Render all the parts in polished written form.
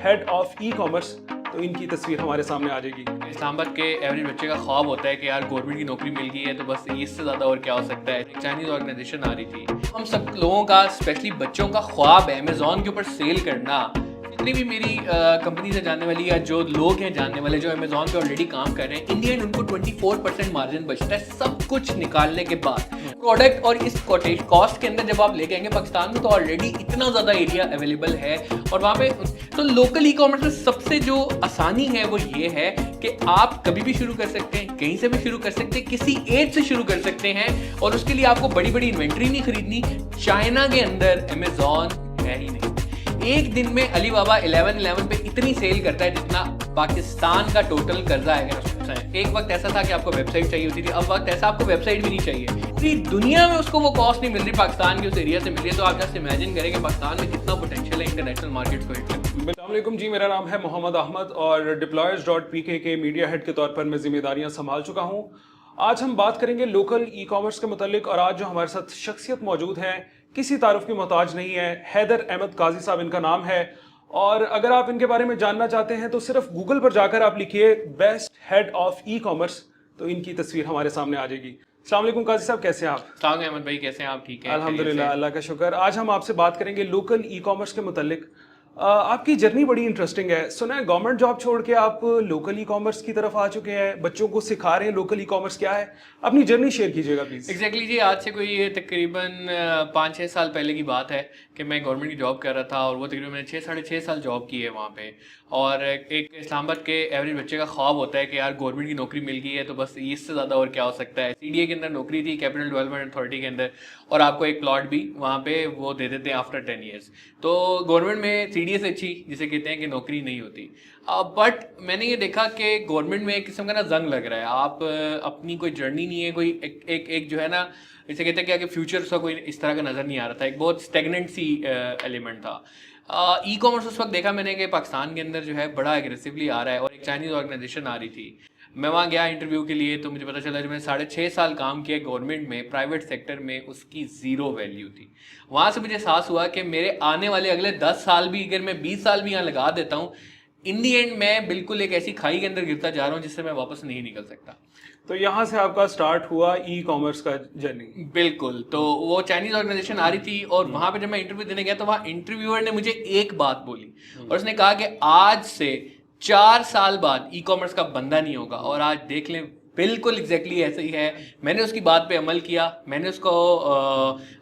Head of e commerce, तो इनकी तस्वीर हमारे सामने आ जाएगी। इस्लामाबाद के एवरेज बच्चे का ख्वाब होता है कि यार गवर्नमेंट की नौकरी मिल गई है तो बस इससे ज़्यादा और क्या हो सकता है। एक चाइनीज़ ऑर्गेनाइजेशन आ रही थी, हम सब लोगों का स्पेशली बच्चों का ख्वाब है अमेज़ॉन के ऊपर सेल करना। जितनी भी मेरी कंपनी से जानने वाली या जो लोग हैं जानने वाले जो अमेज़ॉन पे ऑलरेडी काम कर रहे हैं, इंडियन उनको 24% मार्जिन बचता है सब कुछ निकालने के बाद। प्रोडक्ट और इस कॉस्ट के अंदर जब आप लेके आएंगे, पाकिस्तान में तो ऑलरेडी इतना ज़्यादा एरिया अवेलेबल है और वहाँ पे तो लोकल ई कॉमर्स में सबसे जो आसानी है वो ये है कि आप कभी भी शुरू कर सकते हैं, कहीं से भी शुरू कर सकते हैं, किसी एज से शुरू कर सकते हैं और उसके लिए आपको बड़ी बड़ी इन्वेंट्री नहीं खरीदनी। चाइना के अंदर अमेज़ॉन है ही नहीं। एक दिन में अली बाबा 1111 पे इतनी सेल करता है जितना पाकिस्तान का टोटल कर्जा है। एक वक्त ऐसा था कि आपको वेबसाइट चाहिए होती थी, अब वक्त ऐसा आपको वेबसाइट भी नहीं चाहिए। पूरी दुनिया में उसको वो कॉस्ट नहीं मिल रही, पाकिस्तान के उस एरिया से मिल रही है। तो आप जस्ट इमेजिन करें कि पाकिस्तान में कितना पोटेंशियल है इंटरनेशनल मार्केट्स को हिट करने। अस्सलामुअलैकुम जी, मेरा नाम है मोहम्मद अहमद और डिप्लॉयर्स.pk के मीडिया हेड के तौर पर मैं जिम्मेदारियां संभाल चुका हूं। आज हम बात करेंगे लोकल ई कॉमर्स के मुतालिक और आज जो हमारे साथ शख्सियत मौजूद है किसी तारुफ की मोहताज नहीं है। हैदर अहमद काजी साहब इनका नाम है और अगर आप इनके बारे में जानना चाहते हैं तो सिर्फ गूगल पर जाकर आप लिखिए best head of e commerce, तो इनकी तस्वीर हमारे सामने आ जाएगी। अस्सलाम वालेकुम काजी साहब, कैसे हैं आप? अस्सलाम अहमद भाई, कैसे हैं आप? ठीक है अल्हम्दुलिल्लाह, अल्लाह का शुक्र। आज हम आपसे बात करेंगे लोकल ई कॉमर्स के मुतालिक। आपकी जर्नी बड़ी इंटरेस्टिंग है। सुना है गवर्नमेंट जॉब छोड़ के आप लोकल ई कॉमर्स की तरफ आ चुके हैं, बच्चों को सिखा रहे हैं लोकल ई कॉमर्स क्या है। अपनी जर्नी शेयर कीजिएगा प्लीज। एग्जैक्टली जी, आज से कोई तकरीबन 5-6 साल पहले की बात है कि मैं गवर्नमेंट की जॉब कर रहा था और वो तकरीबन मैंने 6-6.5 साल जॉब की है वहाँ पे। और एक इस्लामाबाद के एवरेज बच्चे का ख्वाब होता है कि यार गवर्नमेंट की नौकरी मिल गई है तो बस इससे ज़्यादा और क्या हो सकता है। CDA के अंदर नौकरी थी, कैपिटल डेवलपमेंट अथॉरिटी के अंदर, और आपको एक प्लॉट भी वहाँ पे वो दे देते हैं आफ्टर 10 ईयर्स। तो गवर्नमेंट में CDA से अच्छी जिसे कहते हैं कि नौकरी नहीं होती। बट मैंने ये देखा कि गवर्नमेंट में एक किस्म का ना जंग लग रहा है। आप अपनी कोई जर्नी नहीं है, कोई एक जो है ना, जैसे कहते हैं कि फ्यूचर उसका कोई इस तरह का नज़र नहीं आ रहा था। एक बहुत स्टेगनेंट सी एलिमेंट था। ई कॉमर्स उस वक्त देखा मैंने कि पाकिस्तान के अंदर जो है बड़ा एग्रेसिवली आ रहा है और एक चाइनीज़ ऑर्गेनाइजेशन आ रही थी। मैं वहाँ गया इंटरव्यू के लिए तो मुझे पता चला जो मैंने 6.5 साल काम किया गवर्नमेंट में, प्राइवेट सेक्टर में, उसकी ज़ीरो वैल्यू थी। वहाँ से मुझे एहसास हुआ कि मेरे आने वाले अगले 10 साल भी, अगर मैं 20 साल भी यहाँ लगा देता हूँ, इन दी एंड मैं बिल्कुल एक ऐसी खाई के अंदर गिरता जा रहा हूँ जिससे मैं वापस नहीं निकल सकता। तो यहाँ से आपका स्टार्ट हुआ ई कॉमर्स का जर्नी? बिल्कुल। तो वो चाइनीज ऑर्गेनाइजेशन आ रही थी और वहां पे जब मैं इंटरव्यू देने गया तो वहाँ इंटरव्यूअर ने मुझे एक बात बोली और उसने कहा कि आज से 4 साल बाद ई कॉमर्स का बंदा नहीं होगा। और आज देख लें, बिल्कुल एग्जैक्टली ऐसे ही है। मैंने उसकी बात पे अमल किया, मैंने उसको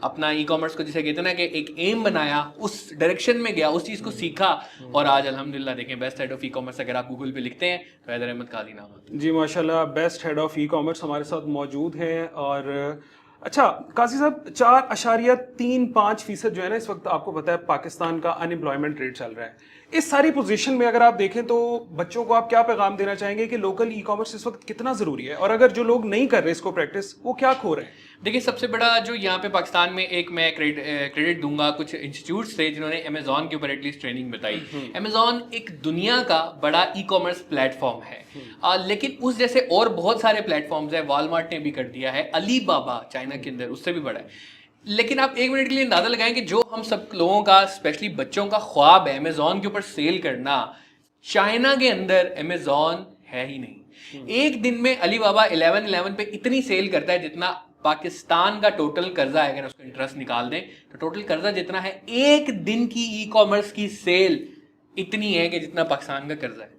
अपना ई कॉमर्स को जिसे कहते हैं ना कि एक एम बनाया, उस डायरेक्शन में गया, उस चीज़ को सीखा और आज अल्हम्दुलिल्लाह देखें best head of e commerce अगर आप गूगल पे लिखते हैं तो हैदर अहमद काजी नाम है। जी माशाल्लाह, best head of e commerce हमारे साथ मौजूद हैं। और अच्छा काजी साहब, 4.35% जो है ना इस वक्त आपको पता है पाकिस्तान का अनएम्प्लॉयमेंट रेट चल रहा है। इस सारी पोजीशन में अगर आप देखें तो बच्चों को आप क्या पैगाम देना चाहेंगे कि लोकल ई कॉमर्स इस वक्त कितना ज़रूरी है और अगर जो लोग नहीं कर रहे इसको प्रैक्टिस, वो क्या खो रहे हैं? देखिए, सबसे बड़ा जो यहाँ पे पाकिस्तान में एक मैं क्रेडिट दूंगा, कुछ इंस्टीट्यूट्स थे जिन्होंने अमेज़ॉन के ऊपर एटलीस्ट ट्रेनिंग बताई। अमेज़ॉन एक दुनिया का बड़ा ई कॉमर्स प्लेटफॉर्म है, लेकिन उस जैसे और बहुत सारे प्लेटफॉर्म्स हैं। वॉलमार्ट ने भी कर दिया है, अली बाबा चाइना के अंदर उससे भी बड़ा है। लेकिन आप एक मिनट के लिए अंदाजा लगाएं कि जो हम सब लोगों का स्पेशली बच्चों का ख्वाब है अमेज़ॉन के ऊपर सेल करना, चाइना के अंदर अमेज़ॉन है ही नहीं। एक दिन में अली बाबा 1111 पे इतनी सेल करता है जितना पाकिस्तान का टोटल कर्जा है। अगर उसका इंटरेस्ट निकाल दें तो टोटल कर्जा जितना है, एक दिन की ई कॉमर्स की सेल इतनी है कि जितना पाकिस्तान का कर्जा है।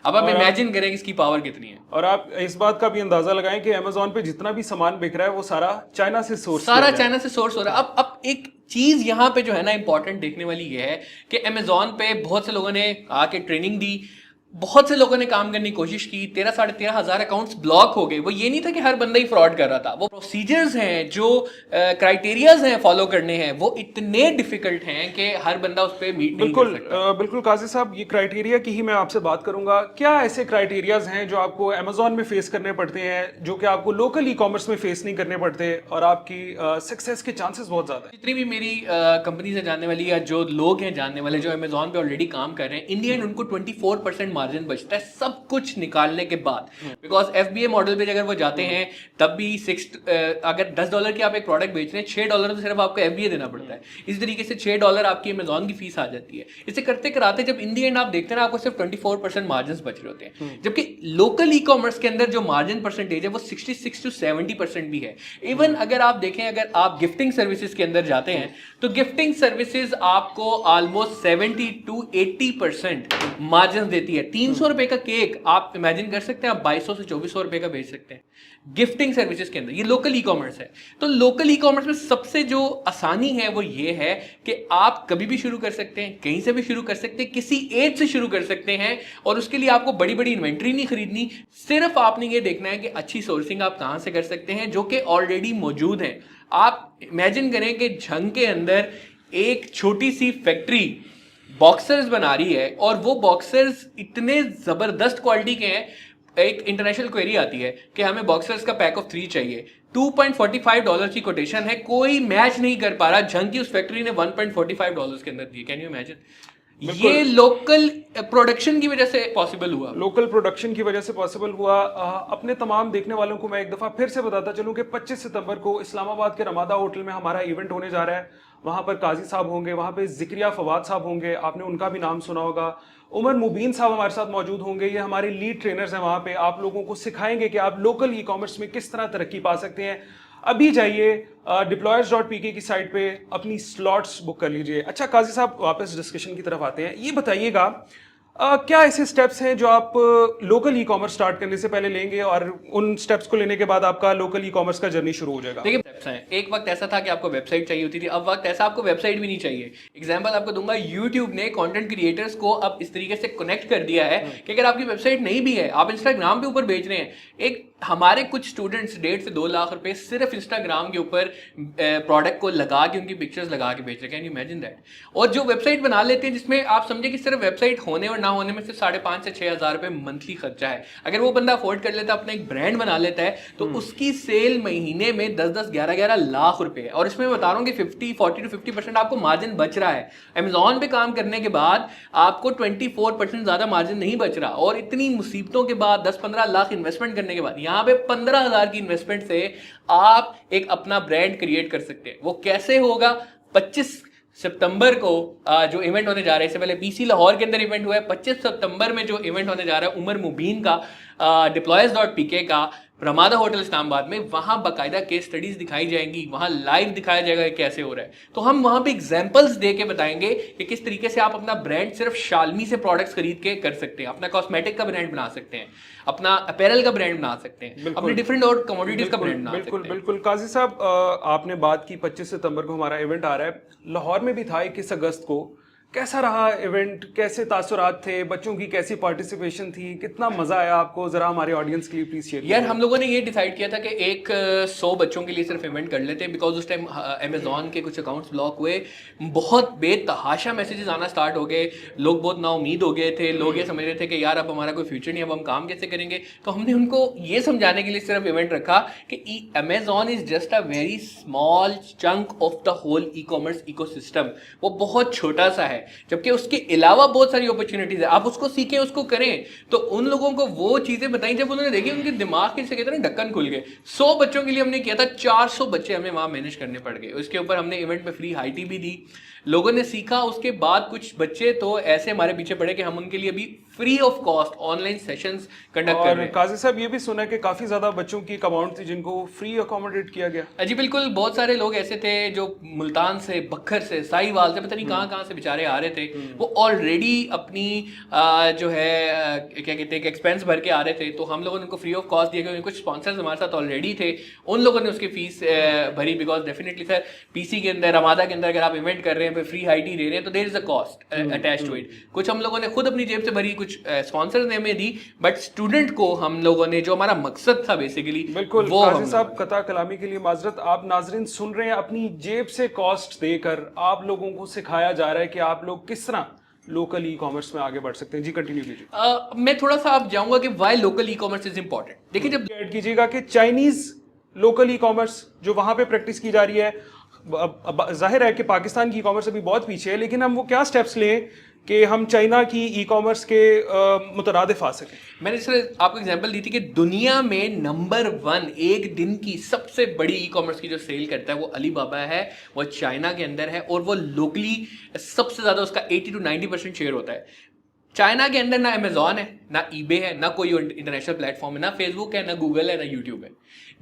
अब आप इमेजिन करें कि इसकी पावर कितनी है। और आप इस बात का भी अंदाजा लगाएं कि अमेज़ॉन पे जितना भी सामान बिक रहा है वो सारा चाइना से सोर्स हो रहा है। अब एक चीज यहाँ पे जो है ना इंपॉर्टेंट देखने वाली ये है कि अमेज़ॉन पे बहुत से लोगों ने आके ट्रेनिंग दी, बहुत से लोगों ने काम करने की कोशिश की, 13-13.5 हज़ार अकाउंट्स ब्लॉक हो गए। वो ये नहीं था कि हर बंदा ही फ्रॉड कर रहा था, वो प्रोसीजर्स हैं, जो क्राइटेरियाज हैं फॉलो करने हैं, वो इतने डिफिकल्ट हैं कि हर बंदा उस पर मीट नहीं कर सकता। बिल्कुल काजी साहब, ये क्राइटेरिया की ही मैं आपसे बात करूंगा। क्या ऐसे क्राइटेरियाज हैं जो आपको अमेज़ॉन में फेस करने पड़ते हैं जो कि आपको लोकल ई कॉमर्स में फेस नहीं करने पड़ते और आपकी सक्सेस के चांसेस बहुत ज्यादा है? जितनी भी मेरी कंपनी से जानने वाली या जो लोग हैं जानने वाले जो अमेज़ॉन पे ऑलरेडी काम कर रहे हैं, इंडियन उनको 24% मार्जिन बचता है सब कुछ निकालने के बाद, बिकॉज FBA मॉडल पे अगर वो जाते हैं तब भी अगर $10 की आप एक प्रोडक्ट बेच रहे हैं, $6 तो सिर्फ आपको FBA देना पड़ता है। इस तरीके से $6 आपकी अमेजॉन की फीस आ जाती है। इसे करते कराते जब इन दी एंड आप देखते हैं ना, आपको सिर्फ 24% मार्जिन बच रहे होते हैं, जबकि लोकल ई कॉमर्स के अंदर जो मार्जिन परसेंटेज है वो 66 to 70% भी है। इवन अगर आप देखें, अगर आप गिफ्टिंग सर्विसेज के अंदर जाते हैं तो गिफ्टिंग सर्विसेज आपको ऑलमोस्ट 70 to 80% मार्जिन देती है। 300 रुपए का केक आप इमेजिन कर सकते हैं, आप 2200 से 2400 रुपए का बेच सकते हैं गिफ्टिंग सर्विसेज के अंदर। ये लोकल ई कॉमर्स है। तो लोकल ई कॉमर्स में सबसे जो आसानी है वो ये है कि आप कभी भी शुरू कर सकते हैं, कहीं से भी शुरू कर सकते हैं, किसी एज से शुरू कर सकते हैं, और उसके लिए आपको बड़ी बड़ी इन्वेंट्री नहीं खरीदनी। सिर्फ आपने ये देखना है कि अच्छी सोर्सिंग आप कहां से कर सकते हैं जो कि ऑलरेडी मौजूद है। आप इमेजिन करें कि झंग के अंदर एक छोटी सी फैक्ट्री बॉक्सर्स बना रही है, और वो बॉक्सर्स इतने जबरदस्त क्वालिटी के हैं। एक इंटरनेशनल क्वेरी आती है कि हमें बॉक्सर्स का पैक ऑफ 3 चाहिए, $2.45 की कोटेशन है, कोई मैच नहीं कर पा रहा। झंग की उस फैक्ट्री ने $1.45 के अंदर दिए। Can you imagine? ये लोकल प्रोडक्शन की वजह से पॉसिबल हुआ। लोकल प्रोडक्शन की वजह से पॉसिबल हुआ। अपने तमाम देखने वालों को मैं एक दफ़ा फिर से बताता चलूं कि 25 सितंबर को इस्लामाबाद के रमादा होटल में हमारा इवेंट होने जा रहा है। वहाँ पर काजी साहब होंगे, वहाँ पे ज़िक्रिया फवाद साहब होंगे, आपने उनका भी नाम सुना होगा। उमर मुबीन साहब हमारे साथ मौजूद होंगे, ये हमारे लीड ट्रेनर्स हैं। वहाँ पे आप लोगों को सिखाएंगे कि आप लोकल ई कॉमर्स में किस तरह तरक्की पा सकते हैं। अभी जाइए deployers.pk की साइट पे अपनी स्लॉट्स बुक कर लीजिए। अच्छा काजी साहब, वापस डिस्कशन की तरफ आते हैं। ये बताइएगा क्या ऐसे स्टेप्स हैं जो आप लोकल ई कॉमर्स स्टार्ट करने से पहले लेंगे, और उन स्टेप्स को लेने के बाद आपका लोकल ई कॉमर्स का जर्नी शुरू हो जाएगा? देखिए स्टेप्स हैं। एक वक्त ऐसा था कि आपको वेबसाइट चाहिए होती थी, अब वक्त ऐसा आपको वेबसाइट भी नहीं चाहिए। एग्जांपल आपको दूंगा, यूट्यूब ने कंटेंट क्रिएटर्स को अब इस तरीके से कनेक्ट कर दिया है कि अगर आपकी वेबसाइट नहीं भी है, आप इंस्टाग्राम पे ऊपर बेच रहे हैं। एक हमारे कुछ स्टूडेंट्स 1.5 से 2 लाख रुपए सिर्फ इंस्टाग्राम के ऊपर प्रोडक्ट को लगा के, उनकी पिक्चर्स लगा के बेच रहे हैं। Can you imagine that? और जो वेबसाइट बना लेते हैं जिसमें आप समझे कि सिर्फ वेबसाइट होने और ना होने में सिर्फ 5,500 से 6,000 रुपए मंथली खर्चा है। अगर वो बंदा अफोर्ड कर लेता है, अपना एक ब्रांड बना लेता है, तो उसकी सेल महीने में 10-10, 11-11 लाख रुपए है। और इसमें मैं बता रहा हूँ कि 40 to 50% आपको मार्जिन बच रहा है। अमेजॉन पे काम करने के बाद आपको 24% ज्यादा मार्जिन नहीं बच रहा, और इतनी मुसीबतों के बाद 10-15 लाख इन्वेस्टमेंट करने के बाद यहाँ पे 15,000 की इन्वेस्टमेंट से आप एक अपना ब्रांड क्रिएट कर सकते हैं। वो कैसे होगा? 25 सितंबर को जो इवेंट होने जा रहा है, इससे पहले PC लाहौर के अंदर इवेंट हुआ है। 25 सितंबर में जो इवेंट होने जा रहा है उमर मुबीन का, deployers.pk का, रमादा होटल इस्लामाबाद में, वहां बाकायदा केस स्टडीज दिखाई जाएंगी, वहां लाइव दिखाया जाएगा कि कैसे हो रहा है। तो हम वहां पे एग्जांपल्स दे के बताएंगे कि किस तरीके से आप अपना ब्रांड सिर्फ शालमी से प्रोडक्ट्स खरीद के कर सकते हैं, अपना कॉस्मेटिक का ब्रांड बना सकते हैं, अपना अपैरल का ब्रांड बना सकते हैं, अपने डिफरेंट और कमोडिटीज का ब्रांड बना सकते हैं। बिल्कुल काजी साहब, आपने बात की 25 सितंबर को हमारा इवेंट आ रहा है। लाहौर में भी था 21 अगस्त को। कैसा रहा इवेंट? कैसे तासुरात थे? बच्चों की कैसी पार्टिसिपेशन थी? कितना मजा आया आपको? जरा हमारे ऑडियंस के लिए प्लीज शेयर। यार हम लोगों ने ये डिसाइड किया था कि एक 100 बच्चों के लिए सिर्फ इवेंट कर लेते हैं, बिकॉज उस टाइम अमेजॉन के कुछ अकाउंट्स ब्लॉक हुए, बहुत बेतहाशा मैसेजेस आना स्टार्ट हो गए, लोग बहुत नाउमीद हो गए थे। लोग ये समझ रहे थे कि यार अब हमारा कोई फ्यूचर नहीं, अब हम काम कैसे करेंगे। तो हमने उनको ये समझाने के लिए सिर्फ इवेंट रखा कि Amazon is just a very small chunk of the whole e commerce ecosystem. वो बहुत छोटा सा है, जबकि उसके अलावा बहुत सारी अपॉर्चुनिटीज है। आप उसको सीखें, उसको करें। तो उन लोगों को वो चीजें बताई, जब उन्होंने देखी उनके दिमाग के से कहते हैं ना ढक्कन खुल गए। 100 बच्चों के लिए हमने किया था, 400 बच्चे हमें वहां मैनेज करने पड़ गए। उसके ऊपर हमने इवेंट में फ्री हाई टी भी दी, लोगों ने सीखा। उसके बाद कुछ बच्चे तो ऐसे हमारे पीछे पड़े कि हम उनके लिए अभी free of cost online sessions conduct कर रहे हैं। काजी साहब, ये भी सुना कि काफी ज्यादा बच्चों की एक अमाउंट थी जिनको फ्री अकोमोडेट किया गया। जी बिल्कुल, बहुत सारे लोग ऐसे थे जो मुल्तान से, बखर से, साहिवाल से, पता नहीं कहाँ से बेचारे आ रहे थे। वो ऑलरेडी अपनी जो है क्या कहते हैं एक्सपेंस भर के आ रहे थे, तो हम लोगों ने उनको फ्री ऑफ कॉस्ट दिया। क्योंकि कुछ स्पॉन्सर्स हमारे साथ ऑलरेडी थे, उन लोगों ने उसकी फीस भरी। बिकॉज डेफिनेटली सर PC के अंदर, रमादा के अंदर अगर आप इवेंट कर रहे हैं, फ्री हाई टी दे रहे हैं, तो there is a cost attach to it. कुछ हम लोगों ने खुद अपनी जेब से भरी, कुछ स्पॉन्सर्स ने हमें दी, बट स्टूडेंट को हम लोगों ने, जो हमारा मकसद था बेसिकली, बिल्कुल। काजी साहब, कता कलामी के लिए माजरत, आप नाजरीन सुन रहे हैं, अपनी जेब से कॉस्ट देकर आप लोगों को सिखाया जा रहा है कि आप लोग किस तरह लोकल ई कॉमर्स में आगे बढ़ सकते हैं। जी कंटिन्यू कीजिए। मैं थोड़ा सा आप जाऊंगा कि why local e commerce is important. देखिए, जब ऐड कीजिएगा कि चाइनीज लोकल ई कॉमर्स जो वहां पे प्रैक्टिस की जा रही है, जाहिर है कि पाकिस्तान की ई कॉमर्स अभी बहुत पीछे है, लेकिन हम वो क्या स्टेप्स लें کہ ہم چائنا کی ای کامرس کے مترادف آ سکیں؟ میں نے سر آپ کو ایگزامپل دی تھی کہ دنیا میں نمبر 1 ایک دن کی سب سے بڑی ای کامرس کی جو سیل کرتا ہے وہ علی بابا ہے, وہ چائنا کے اندر ہے, اور وہ لوکلی سب سے زیادہ اس کا 80 to 90% شیئر ہوتا ہے. چائنا کے اندر نہ امیزون ہے, نہ ای بے ہے, نہ کوئی انٹرنیشنل پلیٹ فارم ہے, نہ فیس بک ہے, نہ گوگل ہے, نہ یوٹیوب ہے.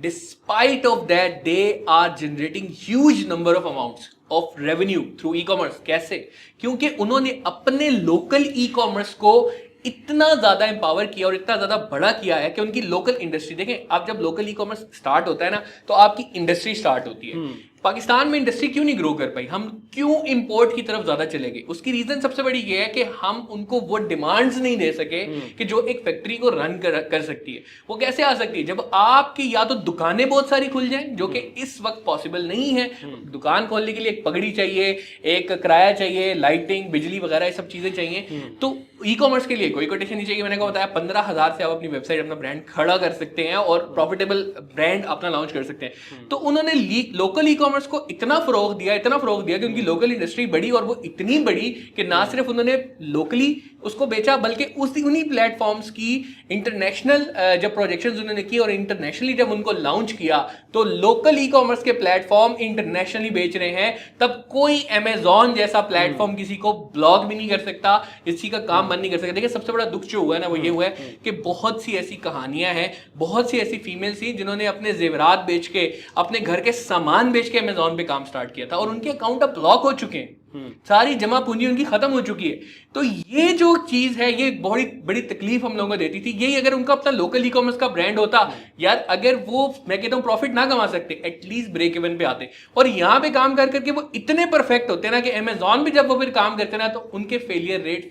Despite of that they are generating huge number of amounts of revenue through e commerce. کیسے؟ کیونکہ انہوں نے اپنے لوکل ای کامرس کو اتنا زیادہ امپاور کیا اور اتنا زیادہ بڑا کیا ہے کہ ان کی لوکل انڈسٹری, دیکھیں آپ جب لوکل ای کامرس سٹارٹ ہوتا ہے نا تو آپ کی انڈسٹری سٹارٹ ہوتی ہے. پاکستان میں انڈسٹری کیوں نہیں گرو کر پائی, ہم کیوں امپورٹ کی طرف زیادہ چلے گئے؟ اس کی ریزن سب سے بڑی یہ ہے کہ ہم ان کو وہ ڈیمانڈز نہیں دے سکے کہ جو ایک فیکٹری کو رن کر سکتی ہے. وہ کیسے آ سکتی ہے؟ جب آپ کی یا تو دکانیں بہت ساری کھل جائیں, جو کہ اس وقت پاسبل نہیں ہے. دکان کھولنے کے لیے ایک پگڑی چاہیے, ایک کرایہ چاہیے, لائٹنگ, بجلی وغیرہ یہ سب چیزیں چاہیے. تو ای کامرس کے لیے کوئی کوٹیشن نہیں چاہیے. میں نے کو بتایا 15,000 سے آپ اپنی ویب سائٹ, اپنا برانڈ کھڑا کر سکتے ہیں اور پروفیٹیبل برانڈ اپنا لانچ کر سکتے ہیں. تو انہوں نے لوکل ای کامرس کو اتنا فروغ دیا کہ ان کی لوکل انڈسٹری بڑی, اور وہ اتنی بڑی کہ نہ صرف انہوں نے لوکلی اس کو بیچا بلکہ انہی پلیٹ فارمز کی انٹرنیشنل جب پروجیکشنز انہوں نے کی اور انٹرنیشنلی جب ان کو لانچ کیا تو لوکل ای کامرس کے پلیٹ فارم انٹرنیشنلی بیچ رہے ہیں. تب کوئی امیزون جیسا پلیٹ فارم کسی کو بلاک بھی نہیں کر سکتا, کسی کا کام بند نہیں کر سکتا. دیکھیں سب سے بڑا دکھ جو ہوا ہے نا وہ یہ ہوا ہے کہ بہت سی ایسی کہانیاں ہیں, بہت سی ایسی فیمیلز تھیں جنہوں نے اپنے زیورات بیچ کے, اپنے گھر کے سامان بیچ کے امیزون پہ کام سٹارٹ کیا تھا اور ان کے اکاؤنٹ اب بلاک ہو چکے ہیں, ساری جمع پونجی ان کی ختم ہو چکی ہے. تو یہ جو چیز ہے یہ بہت بڑی تکلیف ہم لوگوں کو دیتی تھی. یہی اگر ان کا اپنا لوکل ای کامرس کا برانڈ ہوتا یار, اگر وہ میں کہتا ہوں پروفٹ نہ کما سکتے, ایٹ لیسٹ بریک ایون پہ آتے, اور یہاں پہ کام کر کے وہ اتنے پرفیکٹ ہوتے ہیں نا کہ امیزون پہ جب وہ پھر کام کرتے نا تو ان کے فیلئر ریٹ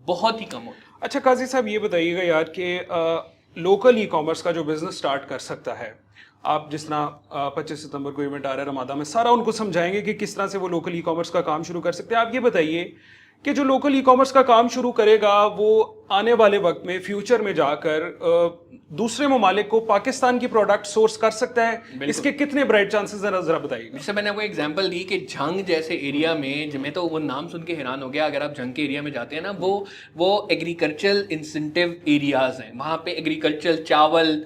بہت ہی کم ہوتے. اچھا قاضی صاحب یہ بتائیے گا یار کہ لوکل ای کامرس کا جو بزنس سٹارٹ کر سکتا ہے, آپ جس طرح 25 ستمبر کو ایونٹ آ رہا ہے رمادہ میں, سارا ان کو سمجھائیں گے کہ کس طرح سے وہ لوکل ای کامرس کا کام شروع کر سکتے ہیں. آپ یہ بتائیے کہ جو لوکل ای کامرس کا کام شروع کرے گا وہ آنے والے وقت میں فیوچر میں جا کر دوسرے ممالک کو پاکستان کی پروڈکٹ سورس کر سکتا ہے, اس کے کتنے برائٹ چانسز ہیں ذرا بتائیے. جیسے میں نے وہ ایگزامپل دی کہ جھنگ جیسے ایریا میں, میں تو وہ نام سن کے حیران ہو گیا. اگر آپ جھنگ کے ایریا میں جاتے ہیں نا, وہ ایگریکلچرل انسینٹیو ایریاز ہیں, وہاں پہ ایگریکلچر, چاول,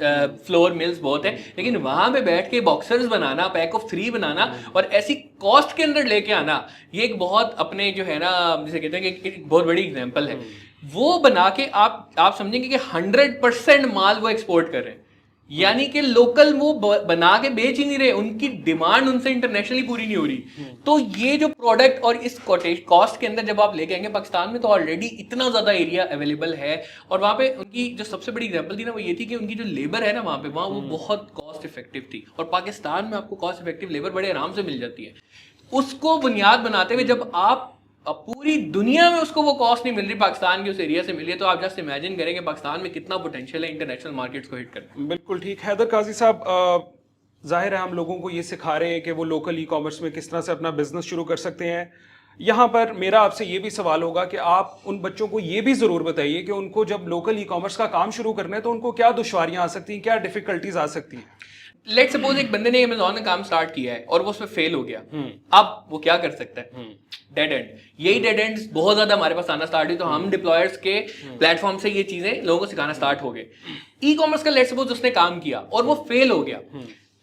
فلور ملز بہت ہیں, لیکن وہاں پہ بیٹھ کے باکسرز بنانا, پیک آف 3 بنانا اور ایسی کاسٹ کے اندر لے کے آنا, یہ ایک بہت اپنے جو ہے نا جسے کہتے ہیں کہ ایک بہت بڑی ایگزامپل ہے. وہ بنا کے آپ سمجھیں گے کہ 100% مال وہ ایکسپورٹ کر رہے ہیں, یعنی کہ لوکل وہ بنا کے بیچ ہی نہیں رہے, ان کی ڈیمانڈ ان سے انٹرنیشنلی پوری نہیں ہو رہی. تو یہ جو پروڈکٹ اور اس کاسٹ کے اندر جب آپ لے کے آئیں گے, پاکستان میں تو آلریڈی اتنا زیادہ ایریا اویلیبل ہے, اور وہاں پہ ان کی جو سب سے بڑی ایگزامپل تھی نا وہ یہ تھی کہ ان کی جو لیبر ہے نا وہاں پہ, وہاں وہ بہت کاسٹ افیکٹو تھی, اور پاکستان میں آپ کو کاسٹ افیکٹو لیبر بڑے آرام سے مل جاتی ہے. اس کو بنیاد بناتے ہوئے جب آپ پوری دنیا میں اس کو وہ کاسٹ نہیں مل رہی, پاکستان کی اس ایریا سے مل رہی ہے, تو آپ جسٹ امیجن کریں کہ پاکستان میں کتنا پوٹینشیل ہے انٹرنیشنل مارکیٹس کو ہٹ کرنے. بالکل ٹھیک. حیدر قاضی صاحب, ظاہر ہے ہم لوگوں کو یہ سکھا رہے ہیں کہ وہ لوکل ای کامرس میں کس طرح سے اپنا بزنس شروع کر سکتے ہیں. یہاں پر میرا آپ سے یہ بھی سوال ہوگا کہ آپ ان بچوں کو یہ بھی ضرور بتائیے کہ ان کو جب لوکل ای کامرس کا کام شروع کرنا ہے تو ان کو کیا دشواریاں آ سکتی ہیں, کیا ڈیفیکلٹیز آ سکتی ہیں. لیٹ سپوز ایک بندے نے امیزون میں کام سٹارٹ کیا ہے اور وہ اس میں فیل ہو گیا, اب وہ کیا کر سکتا ہے؟ Dead end. یہی ڈیڈ اینڈ بہت زیادہ ہمارے پاس آنا سٹارٹ ہوئی, تو ہم ڈپلائرز کے پلیٹ فارم سے یہ چیزیں لوگوں کو سکھانا سٹارٹ ہو گئے. ای کامرس کا لیٹ سپوز اس نے کام کیا اور وہ فیل ہو گیا.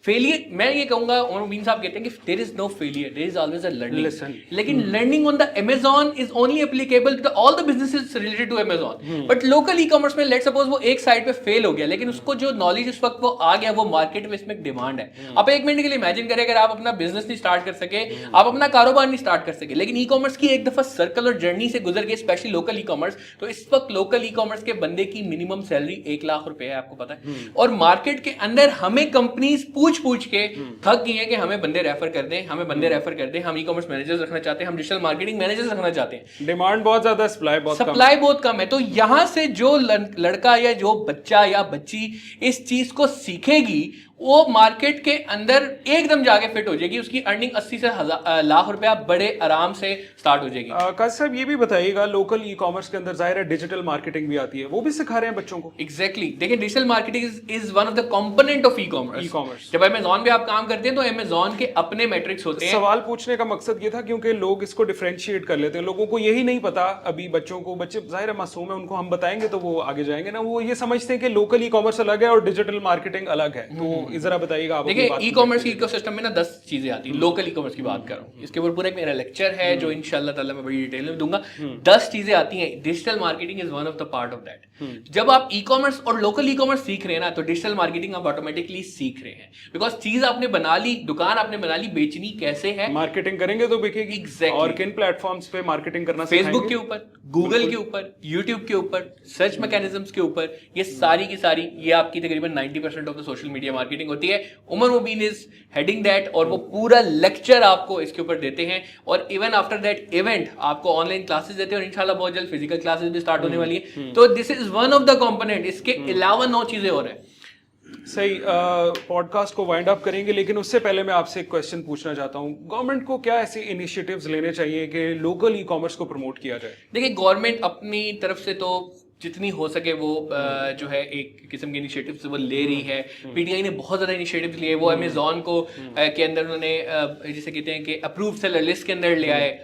فیلئر میں یہ کہوں گا, عمر مبین صاحب کہتے ہیں کہ there is no failure, there is always a learning. لیکن learning on the Amazon is only applicable to all the businesses related to Amazon. But local e-commerce میں let's suppose وہ ایک سائٹ پہ فیل ہو گیا, لیکن اس کو جو نالج اس وقت وہ آ گیا, وہ مارکیٹ میں اس میں ڈیمانڈ ہے. آپ ایک منٹ کے لیے امیجن کریں اگر آپ اپنا بزنس نہیں اسٹارٹ کر سکے, آپ اپنا کاروبار نہیں اسٹارٹ کر سکے, لیکن ای کامرس کی ایک دفعہ سرکل اور جرنی سے گزر گئے, اسپیشلی لوکل ای کامرس, تو اس وقت لوکل ای کامرس کے بندے کی منیمم سیلری 1 لاکھ روپے ہے, آپ کو پتا ہے. اور مارکیٹ کے اندر ہمیں کمپنیز پوچھ کے تھک گئی ہیں کہ ہمیں بندے ریفر کر دیں, ہمیں بندے ریفر کر دیں, ہم ای کامرس مینیجرز رکھنا چاہتے ہیں, ہم ڈیجیٹل مارکیٹنگ مینیجرز رکھنا چاہتے ہیں. ڈیمانڈ بہت زیادہ, سپلائی بہت کم ہے. تو یہاں سے جو لڑکا یا جو بچہ یا بچی اس چیز کو سیکھے گی, वो मार्केट के अंदर एकदम जाके फिट हो जाएगी, उसकी अर्निंग 80 से लाख रुपया बड़े आराम से स्टार्ट हो जाएगी। काजी साहब ये भी बताइएगा, लोकल ई कॉमर्स के अंदर जाहिर है डिजिटल मार्केटिंग भी आती है, वो भी सिखा रहे हैं बच्चों को? एग्जैक्टली देखिए, digital marketing is one of the component of e commerce. जब अमेजॉन पे आप काम करते हैं तो अमेजॉन के अपने मैट्रिक्स होते हैं। सवाल पूछने का मकसद ये था क्योंकि लोग इसको डिफरेंशिएट कर लेते हैं, लोगों को यही नहीं पता अभी, बच्चों को, बच्चे जाहिर है मासूम है, उनको हम बताएंगे तो वो आगे जाएंगे ना, वो ये समझते हैं कि लोकल ई कॉमर्स अलग है और डिजिटल मार्केटिंग अलग है। तो जरा बताइएगा आप। देखिए, ई कॉमर्स की इकोसिस्टम में ना 10 चीजें आती हैं। लोकल ई कॉमर्स की बात कर रहा हूँ, इसके ऊपर पूरा एक मेरा लेक्चर है जो इंशाल्लाह ताला मैं बड़ी डिटेल में दूंगा। 10 चीजें आती हैं, digital marketing is one of the part of that. जब आप ई कॉमर्स और लोकल ई कॉमर्स सीख रहे हैं ना, तो डिजिटल मार्केटिंग आप ऑटोमेटिकली सीख रहे हैं, बिकॉज चीज आपने बना ली, दुकान आपने बना ली, बेचनी कैसे है, मार्केटिंग करेंगे तो बिकेगी। Exactly. और किन प्लेटफॉर्म्स पे मार्केटिंग करना, फेसबुक के ऊपर, गूगल के ऊपर, यूट्यूब के ऊपर, सर्च मैकेनिज्म्स के ऊपर, ये सारी की सारी, ये आपकी तकरीबन 90% of the social media marketing होती है। उमर मुबीन इज हेडिंग दैट, और वो पूरा लेक्चर आपको इसके ऊपर देते हैं, और इवन आफ्टर दैट इवेंट आपको ऑनलाइन क्लासेस देते हैं, और इंशाल्लाह बहुत जल्द फिजिकल क्लासेस भी स्टार्ट होने वाली है। तो this is one of the component, इसके अलावा 9 चीजें और हैं। सही, पॉडकास्ट को वाइंड अप करेंगे, लेकिन उससे पहले मैं आपसे एक क्वेश्चन पूछना चाहता हूँ। गवर्नमेंट को क्या ऐसे इनिशिएटिव्स लेने चाहिए कि लोकल ई कॉमर्स को प्रमोट किया जाए? देखिए, गवर्नमेंट अपनी तरफ से तो जितनी हो सके वो जो है एक किस्म के इनिशिएटिव्स वो ले रही है। पीटीआई ने बहुत ज़्यादा इनिशिएटिव्स लिए, वो अमेजॉन को के अंदर उन्होंने जिसे कहते हैं कि अप्रूव सेलर लिस्ट के अंदर ले आए,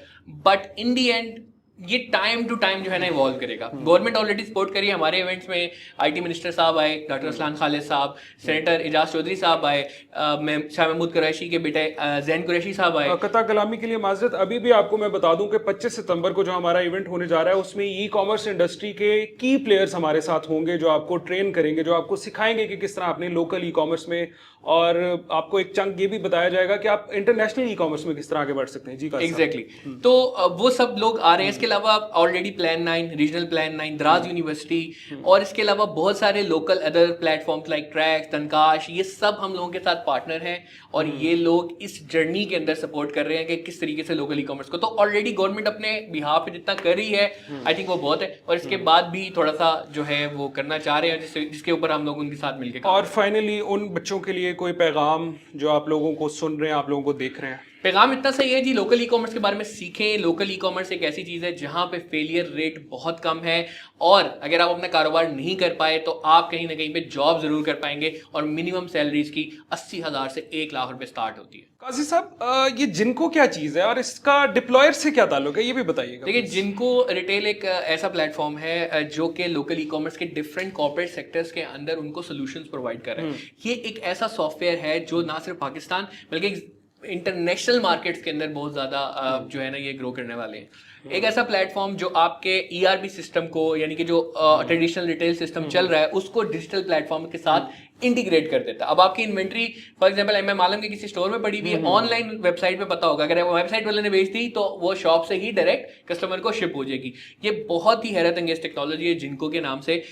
बट इन दी एंड ये टाइम टू टाइम जो है ना इवॉल्व करेगा। गवर्नमेंट ऑलरेडी सपोर्ट करी है। हमारे इवेंट्स में आईटी मिनिस्टर साहब आए, डॉक्टर असलान खालिद साहब, सेनेटर एजाज चौधरी साहब आए, शाह महमूद कुरैशी के बेटे जैन कुरैशी साहब आए। कता कलामी के लिए माजरत, अभी भी आपको मैं बता दूं कि 25 सितंबर को जो हमारा इवेंट होने जा रहा है, उसमें ई कॉमर्स इंडस्ट्री के की प्लेयर्स हमारे साथ होंगे, जो आपको ट्रेन करेंगे, जो आपको सिखाएंगे कि किस तरह आपने लोकल ई कॉमर्स में, और आपको एक चंक ये भी बताया जाएगा कि आप इंटरनेशनल ई कॉमर्स में किस तरह आगे बढ़ सकते हैं। जी एग्जैक्टली। तो वो सब लोग आ रहे हैं। इसके अलावा ऑलरेडी प्लान 9, रीजनल प्लान 9, द्रास यूनिवर्सिटी, और इसके अलावा बहुत सारे लोकल अदर प्लेटफॉर्म्स लाइक ट्रैक्स, तनकाश, ये सब हम लोगों के साथ पार्टनर हैं, और ये लोग इस जर्नी के अंदर सपोर्ट कर रहे हैं कि किस तरीके से लोकल ई कॉमर्स को, तो ऑलरेडी गवर्नमेंट अपने बिहाफ पे जितना कर रही है, आई थिंक वो बहुत है, और इसके बाद भी थोड़ा सा जो है वो करना चाह रहे हैं, जिसके ऊपर हम लोग उनके साथ मिलकर। और फाइनली उन बच्चों के लिए कोई पैगाम जो आप लोगों को सुन रहे हैं, आप लोगों को देख रहे हैं? पैगाम इतना सही है जी, लोकल ई कॉमर्स के बारे में सीखें। लोकल ई कॉमर्स एक ऐसी चीज़ है जहां पे फेलियर रेट बहुत कम है, और अगर आप अपना कारोबार नहीं कर पाए तो आप कहीं ना कहीं पे जॉब जरूर कर पाएंगे, और मिनिमम सैलरीज की 80,000 से 1 लाख रुपए स्टार्ट होती है। काजी साहब, ये जिनको क्या चीज़ है और इसका डिप्लॉयर से क्या ताल्लुक है, ये भी बताइएगा। देखिए, जिनको रिटेल एक ऐसा प्लेटफॉर्म है जो कि लोकल ई कॉमर्स के डिफरेंट कॉर्पोरेट सेक्टर्स के अंदर उनको सॉल्यूशंस प्रोवाइड कर रहे हैं। ये एक ऐसा सॉफ्टवेयर है जो ना सिर्फ पाकिस्तान बल्कि इंटरनेशनल मार्केट्स के अंदर बहुत ज़्यादा जो है ना ये ग्रो करने वाले हैं। एक ऐसा प्लेटफॉर्म जो आपके ईआरपी सिस्टम को, यानी कि जो ट्रेडिशनल रिटेल सिस्टम चल रहा है, उसको डिजिटल प्लेटफॉर्म के साथ इंटीग्रेट कर देता है। अब आपकी इन्वेंट्री फॉर एग्जांपल एम आलम के किसी स्टोर में पड़ी हुई है, ऑनलाइन वेबसाइट पे पता होगा, अगर वेबसाइट वाले ने बेच दी तो वो शॉप से ही डायरेक्ट कस्टमर को शिप हो जाएगी। ये बहुत ही हैरत अंगेज टेक्नोलॉजी है जिनको के नाम से।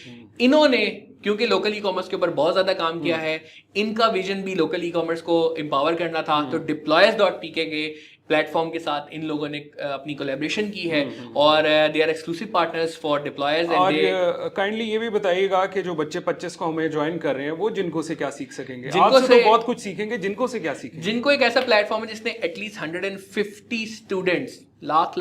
इन्होंने क्योंकि लोकल ई कॉमर्स के ऊपर बहुत ज्यादा काम किया है, इनका विजन भी लोकल ई कॉमर्स को एम्पावर करना था, तो डिप्लॉयर्स.pk के प्लेटफॉर्म के साथ इन लोगों ने अपनी कोलैबोरेशन की है, और they are exclusive partners for deployers. और काइंडली ये भी बताइएगा कि जो बच्चे 25 को हमें ज्वाइन कर रहे हैं, वो जिनको से क्या सीख सकेंगे? जिनको से तो बहुत कुछ सीखेंगे, जिनको से क्या सीखेंगे? जिनको एक ऐसा प्लेटफॉर्म है जिसने at least 150 students lakh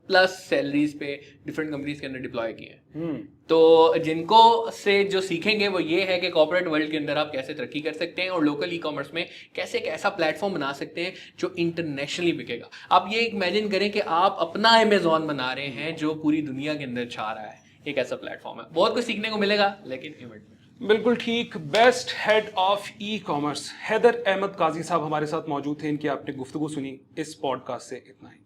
plus salaries पे डिफरेंट कंपनीज के अंदर डिप्लॉय किए हैं। तो जिनको से जो सीखेंगे वो ये है कि कॉर्पोरेट वर्ल्ड के अंदर आप कैसे तरक्की कर सकते हैं, और लोकल ई कॉमर्स में कैसे एक ऐसा प्लेटफॉर्म बना सकते हैं जो इंटरनेशनली बिकेगा। आप ये इमेजिन करें कि आप अपना अमेजॉन बना रहे हैं जो पूरी दुनिया के अंदर छा रहा है। एक ऐसा प्लेटफॉर्म है, बहुत कुछ सीखने को मिलेगा, लेकिन इवेंट में। बिल्कुल ठीक। Best head of e commerce Haider Ahmed Qazi साहब हमारे साथ मौजूद थे। इनकी आपने गुफ्तगू सुनी। इस पॉडकास्ट से इतना ही।